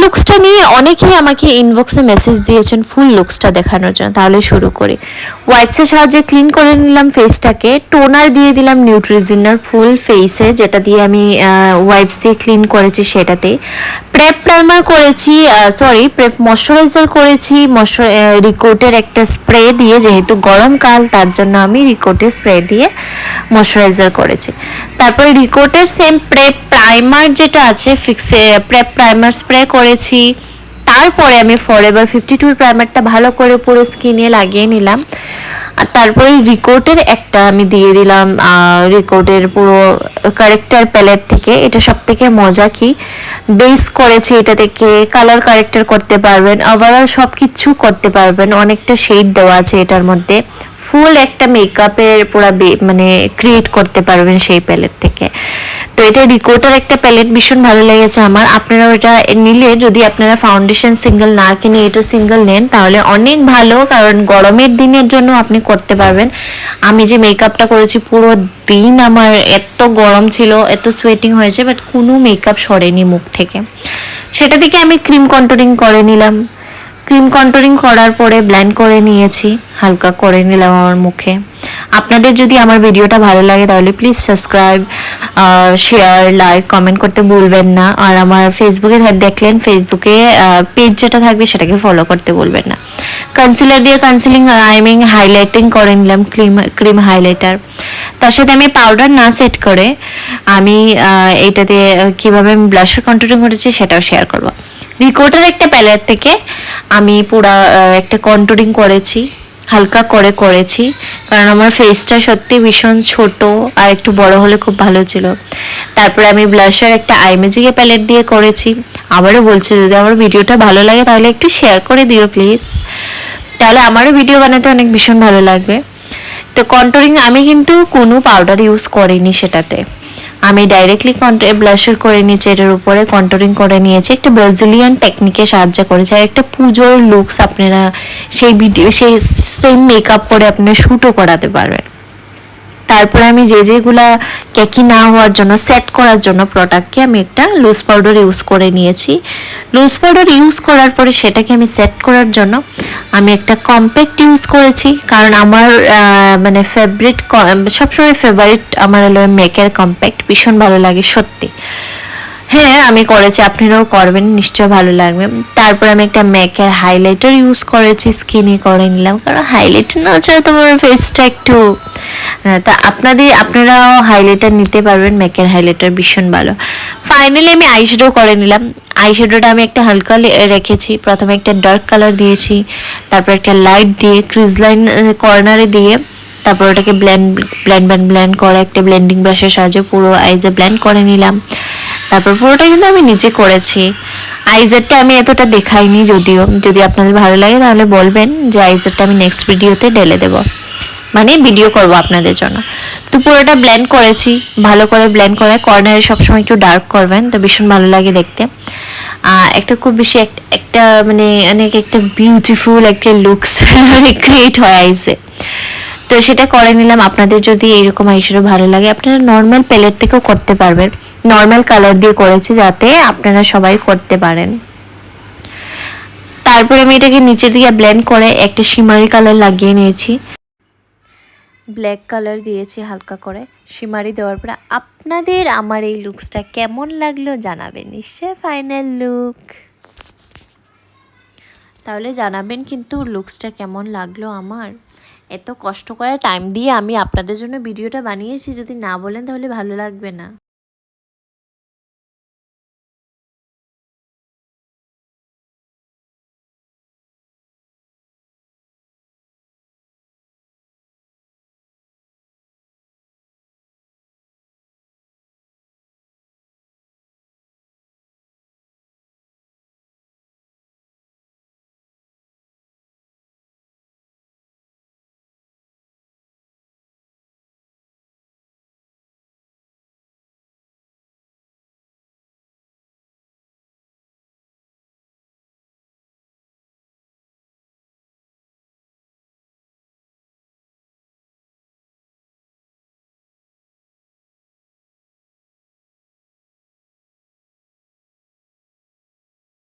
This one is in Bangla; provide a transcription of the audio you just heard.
লুকসটা নিয়ে অনেকেই আমাকে ইনবক্সে মেসেজ দিয়েছেন ফুল লুকসটা দেখানোর জন্য। তাহলে শুরু করি। ওয়াইপসের সাহায্যে ক্লিন করে নিলাম ফেসটাকে, টোনার দিয়ে দিলাম নিউট্রিজিনার ফুল ফেসে, যেটা দিয়ে আমি ওয়াইপস দিয়ে ক্লিন করেছি সেটাতে। প্রেপ প্রাইমার করেছি, প্রেপ ময়শ্চারাইজার করেছি রিকোটের একটা স্প্রে দিয়ে, যেহেতু গরমকাল তার জন্য আমি রিকোটের স্প্রে দিয়ে ময়শ্চারাইজার করেছি। তারপরে রিকোটের সেম প্রেপ প্রাইমার যেটা আছে ফিক্সে প্রেপ প্রাইমার স্প্রে করেছি। তারপরে আমি ফরএভার 52 প্রাইমারটা ভালো করে পুরো স্কিনে লাগিয়ে নিলাম। আর তারপরে রিকোটের একটা আমি দিয়ে দিলাম রিকোটের পুরো কারেক্টার প্যালেট থেকে। এটা সব থেকে মজা কি বেস করেছি, এটা থেকে কালার কারেক্টার করতে পারবেন, ওভারঅল সব কিছু করতে পারবেন। অনেকটা শেড দেওয়া আছে এটার মধ্যে, ফুল একটা মেকআপের পুরো মানে ক্রিয়েট করতে পারবেন সেই প্যালেট থেকে। তো এটা রিকোটার একটা প্যালেট ভীষণ ভালো লেগেছে আমার। আপনারা ওটা নিলে, যদি আপনারা ফাউন্ডেশন সিঙ্গেল না কিনে এটা সিঙ্গেল নেন তাহলে অনেক ভালো, কারণ গরমের দিনের জন্য আপনি করতে পারবেন। আমি যে মেকআপটা করেছি পুরো দিন আমার এত গরম ছিল, এত সোয়েটিং হয়েছে, বাট কোনো মেকআপ সরেনি মুখ থেকে। সেটা থেকে আমি ক্রিম কন্ট্রোলিং করে নিলাম। ক্রিম কন্ট্রোলিং করার পরে ব্লেন্ড করে নিয়েছি, হালকা করে নিলাম আমার মুখে। আপনাদের যদি আমার ভিডিওটা ভালো লাগে তাহলে please subscribe, share, like, comment করতে ভুলবেন না। আর আমার ফেসবুকে দেখলেন, ফেসবুকে পেজ যেটা থাকবে সেটাকে ফলো করতে ভুলবেন না। কনসিলার দিয়ে কনসিলিং হাইলাইটিং করে নিলাম, ক্রিম হাইলাইটার। তার সাথে আমি পাউডার না সেট করে আমি এইটাতে কীভাবে আমি ব্লাশার কন্ট্রোলিং করেছি সেটাও শেয়ার করবো। রিকোটার একটা প্যালেট থেকে আমি পুরা একটা কন্ট্রোলিং করেছি, হালকা করে করেছি, কারণ আমার ফেসটা সত্যি ভীষণ ছোট, আর একটু বড় হলে খুব ভালো ছিল। তারপরে আমি ব্লাশার একটা আই ম্যাজিকের প্যালেট দিয়ে করেছি। আবারও বলছি, যদি আমার ভিডিওটা ভালো লাগে তাহলে একটু শেয়ার করে দিও প্লিজ, তাহলে আমারও ভিডিও বানাতে অনেক ভীষণ ভালো লাগবে। তো কন্ট্রোলিং আমি কিন্তু কোনো পাউডার ইউজ করিনি সেটাতে, আমি ডাইরেক্টলি ব্লাশার করে নিয়েছি, এটার উপরে কন্ট্রোলিং করে নিয়েছি, একটা ব্রাজিলিয়ান টেকনিকে সাহায্য করেছে। আর একটা পুজোর লুকস আপনারা সেই সেম মেকআপ করে আপনারা শ্যুটও করাতে পারবেন। তারপরে আমি যেগুলা কেকি না হওয়ার জন্য, সেট করার জন্য প্রোডাক্টকে আমি একটা লুজ পাউডার ইউজ করে নিয়েছি। লুজ পাউডার ইউজ করার পরে সেটাকে আমি সেট করার জন্য আমি একটা কম্প্যাক্ট ইউজ করেছি, কারণ আমার মানে সবসময় ফেভারিট আমার হলো মেকের কম্প্যাক্ট, ভীষণ ভালো লাগে সত্যি। হ্যাঁ, আমি করেছি, আপনারাও করবেন, নিশ্চয় ভালো লাগবে। তারপর আমি একটা ম্যাকের হাইলাইটার ইউজ করেছি, স্কিনে করে নিলাম, কারণ হাইলাইটার না ছাড়া তোমার ফেসটা একটু তা আপনারাও হাইলাইটার নিতে পারবেন, ম্যাকের হাইলাইটার ভীষণ ভালো। ফাইনালি আমি আইশ্যাডো করে নিলাম। আইশ্যাডোটা আমি একটা হালকা রেখেছি, প্রথমে একটা ডার্ক কালার দিয়েছি, তারপর একটা লাইট দিয়ে ক্রিজ লাইন কর্নারে দিয়ে, তারপর ওটাকে ব্লেন্ড করে একটা ব্লেন্ডিং ব্রাশের সাহায্যে পুরো আইজে ব্লেন্ড করে নিলাম। তারপর পুরোটা কিন্তু আমি নিজে করেছি। আইজারটা আমি এতটা দেখাইনি, যদিও যদি আপনাদের ভালো লাগে তাহলে বলবেন যে আইজারটা আমি নেক্সট ভিডিওতে ঢেলে দেব, মানে ভিডিও করব আপনাদের জন্য। তো পুরোটা ব্লেন্ড করেছি, ভালো করে ব্লেন্ড করে কর্নারে সবসময় একটু ডার্ক করবেন, তো ভীষণ ভালো লাগে দেখতে। একটা খুব বেশি একটা মানে অনেক একটা বিউটিফুল একটা লুকস ক্রিয়েট হয় আইসে। তো সেটা করে নিলাম। আপনাদের যদি এইরকম আইশ্যাডো ভালো লাগে আপনারা নর্মাল প্যালেট থেকেও করতে পারবেন, নর্মাল কালার দিয়ে করেছি যাতে আপনারা সবাই করতে পারেন। তারপরে আমি এটাকে নিচে দিয়ে ব্লেন্ড করে একটা শিমারি কালার লাগিয়ে নিয়েছি, ব্ল্যাক কালার দিয়েছি হালকা করে শিমারি দেওয়ার পরে। আপনাদের আমার এই লুকসটা কেমন লাগলো জানাবেন নিশ্চয়, ফাইনাল লুক তাহলে জানাবেন কিন্তু লুকসটা কেমন লাগলো আমার। এত কষ্ট করে টাইম দিয়ে আমি আপনাদের জন্য ভিডিওটা বানিয়েছি, যদি না বলেন তাহলে ভালো লাগবে না।